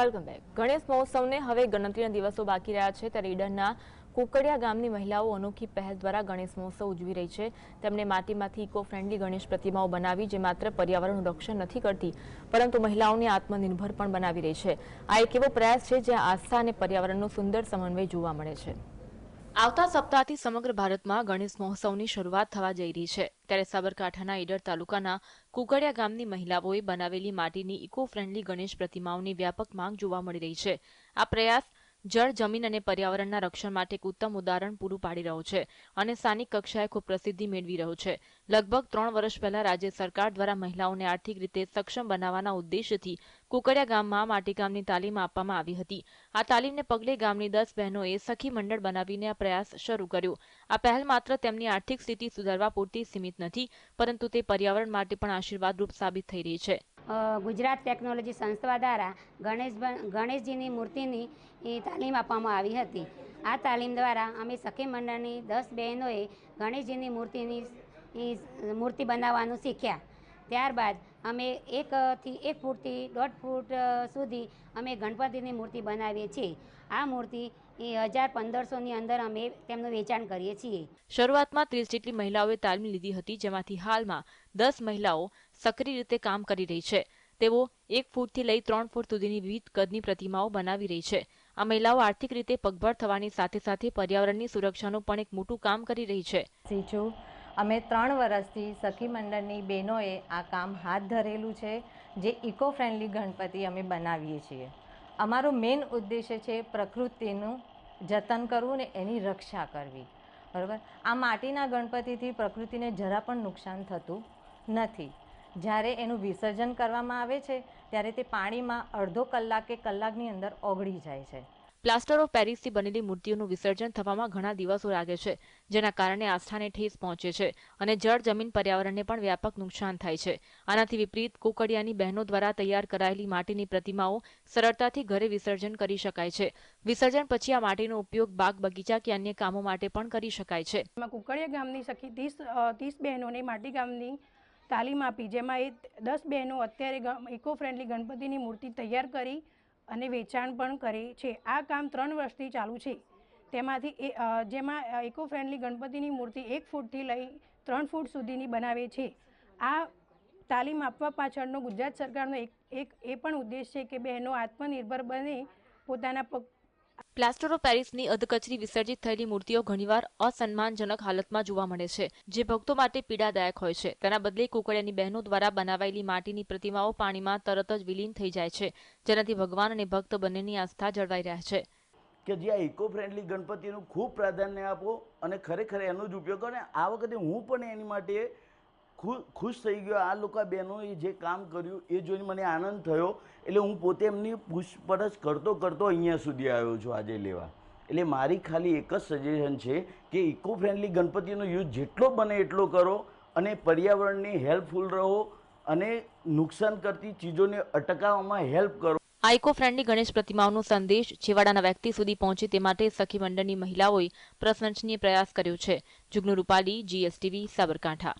Welcome back. Ganesh મહોત્સવને હવે ગણતરીના દિવસો બાકી રહ્યા છે ત્યારે ઈડરના કુકડિયા ગામની મહિલાઓ અનોખી પહેલ દ્વારા ગણેશ મહોત્સવ ઉજવી રહી છે। તેમણે માટીમાંથી ઇકો ફ્રેન્ડલી ગણેશ પ્રતિમાઓ બનાવી જે માત્ર પર્યાવરણનું રક્ષણ નથી કરતી પરંતુ મહિલાઓને આત્મનિર્ભર પણ બનાવી રહી છે। આ એક એવો પ્રયાસ છે જ્યાં આસ્થા અને પર્યાવરણનો સુંદર સમન્વય જોવા મળે છે। આવતા સપ્તાહથી સમગ્ર ભારતમાં ગણેશ મહોત્સવની શરૂઆત થવા જઈ રહી છે ત્યારે સાબરકાંઠાના ઈડર તાલુકાના કુકડિયા ગામની મહિલાઓએ બનાવેલી માટીની ઇકો ફ્રેન્ડલી ગણેશ પ્રતિમાઓની વ્યાપક માંગ જોવા મળી રહી છે। આ પ્રયાસ જળ જમીન અને પર્યાવરણના રક્ષણ માટે એક ઉત્તમ ઉદાહરણ પૂરું પાડી રહ્યો છે અને સ્થાનિક કક્ષાએ ખૂબ પ્રસિદ્ધિ મેળવી રહ્યો છે। લગભગ 3 વર્ષ પહેલા રાજ્ય સરકાર દ્વારા મહિલાઓને આર્થિક રીતે સક્ષમ બનાવવાના ઉદ્દેશ્યથી કુકડિયા ગામમાં માટીકામની તાલીમ આપવામાં આવી હતી। આ તાલીમને પગલે ગામની 10 બહેનોએ સખી મંડળ બનાવીને આ પ્રયાસ શરૂ કર્યો। આ પહેલ માત્ર તેમની આર્થિક સ્થિતિ સુધારવા પૂરતી સીમિત નથી પરંતુ તે પર્યાવરણ માટે પણ આશીર્વાદરૂપ સાબિત થઈ રહી છે। ગુજરાત ટેકનોલોજી સંસ્થા દ્વારા ગણેશજીની મૂર્તિની તાલીમ આપવામાં આવી હતી। આ તાલીમ દ્વારા અમે સખી મંડળની 10 બહેનોએ ગણેશજીની મૂર્તિ બનાવવાનું શીખ્યા। ત્યારબાદ અમે 1 ફૂટથી 1.5 ફૂટ સુધી અમે ગણપતિની મૂર્તિ બનાવીએ છીએ। આ મૂર્તિ 1000-1500ની અંદર અમે તેમનું વેચાણ કરીએ છીએ। શરૂઆતમાં 30 જેટલી મહિલાઓએ તાલીમ લીધી હતી જેમાંથી હાલમાં 10 મહિલાઓ સક્રિય રીતે કામ કરી રહી છે। તેઓ 1 ફૂટથી લઈ 3 ફૂટ સુધીની વિવિધ કદની પ્રતિમાઓ બનાવી રહી છે। આ મહિલાઓ આર્થિક રીતે પગભર થવાની સાથે સાથે પર્યાવરણની સુરક્ષાનું પણ એક મોટું કામ કરી રહી છે। અમે 3 વર્ષથી સખી મંડળની બહેનોએ આ કામ હાથ ધરેલું છે જે ઇકો ફ્રેન્ડલી ગણપતિ અમે બનાવીએ છીએ। અમારો મેઇન ઉદ્દેશ્ય છે પ્રકૃતિનું જતન કરવું ને એની રક્ષા કરવી, બરાબર। આ માટીના ગણપતિથી પ્રકૃતિને જરા પણ નુકસાન થતું નથી। જ્યારે એનું વિસર્જન કરવામાં આવે છે ત્યારે તે પાણીમાં અડધો કલાક કે કલાકની અંદર ઓગળી જાય છે। પ્લાસ્ટર ઓફ પેરિસથી બનેલી મૂર્તિઓનું વિસર્જન થવામાં ઘણા દિવસો લાગે છે જેના કારણે આસ્થાને ઠેસ પહોંચે છે અને જળ જમીન પર્યાવરણને પણ વ્યાપક નુકસાન થાય છે। આનાથી વિપરીત કુકડિયાની બહેનો દ્વારા તૈયાર કરાયેલી માટીની પ્રતિમાઓ સરળતાથી ઘરે વિસર્જન કરી શકાય છે। વિસર્જન પછી આ માટીનો ઉપયોગ બાગ બગીચા કે અન્ય કામો માટે પણ કરી શકાય છે। કુકડિયા ગામની સખી 30 બહેનોને માટીકામની તાલીમ આપી જેમાં એ 10 બહેનો અત્યારે ઇકો ફ્રેન્ડલી ગણપતિની મૂર્તિ તૈયાર કરી અને વેચાણ પણ કરે છે। આ કામ 3 વર્ષથી ચાલુ છે। તેમાંથી જેમાં ઇકો ફ્રેન્ડલી ગણપતિની મૂર્તિ 1 ફૂટથી લઈ 3 ફૂટ સુધીની બનાવે છે। આ તાલીમ આપવા પાછળનો ગુજરાત સરકારનો એક એ પણ ઉદ્દેશ છે કે બહેનો આત્મનિર્ભર બને, પોતાના પગ। પ્લાસ્ટર ઓફ પેરિસની અધકચરી વિસર્જિત થયેલી મૂર્તિઓ ઘણીવાર અસન્માનજનક હાલતમાં જોવા મળે છે જે ભક્તો માટે પીડાદાયક હોય છે। તેના બદલે કુકડિયાની બહેનો દ્વારા બનાવાયેલી માટીની પ્રતિમાઓ પાણીમાં તરત જ વિલીન થઈ જાય છે જેનાથી ભગવાન અને ભક્ત બંનેની આસ્થા જળવાઈ રહે છે। કે જે આ ઇકો ફ્રેન્ડલી ગણપતિનું ખૂબ પ્રાધાન્ય આપો અને ખરેખર એનો જ ઉપયોગ કરો। આ વખતે હું પણ એની માટે ખુશ થઈ ગયો। આ લોકો બહેનોએ જે કામ કર્યું એ જોઈને મને આનંદ થયો એટલે હું પોતે એમની પૂછપરછ કરતો અહીંયા સુધી આવ્યો છું આજે લેવા। એટલે મારી ખાલી એક જ સજેશન છે કે ઇકો ફ્રેન્ડલી ગણપતિનો યુઝ જેટલો બને એટલો કરો અને પર્યાવરણને હેલ્પફુલ રહો અને નુકસાન કરતી ચીજોને અટકાવવામાં હેલ્પ કરો। આ ઇકો ફ્રેન્ડલી ગણેશ પ્રતિમાઓનો સંદેશ છેવાડાના વ્યક્તિ સુધી પહોંચે તે માટે સખી મંડળની મહિલાઓએ પ્રશંસનીય પ્રયાસ કર્યો છે। જુગનુ રૂપાલી, GSTV, સાબરકાંઠા।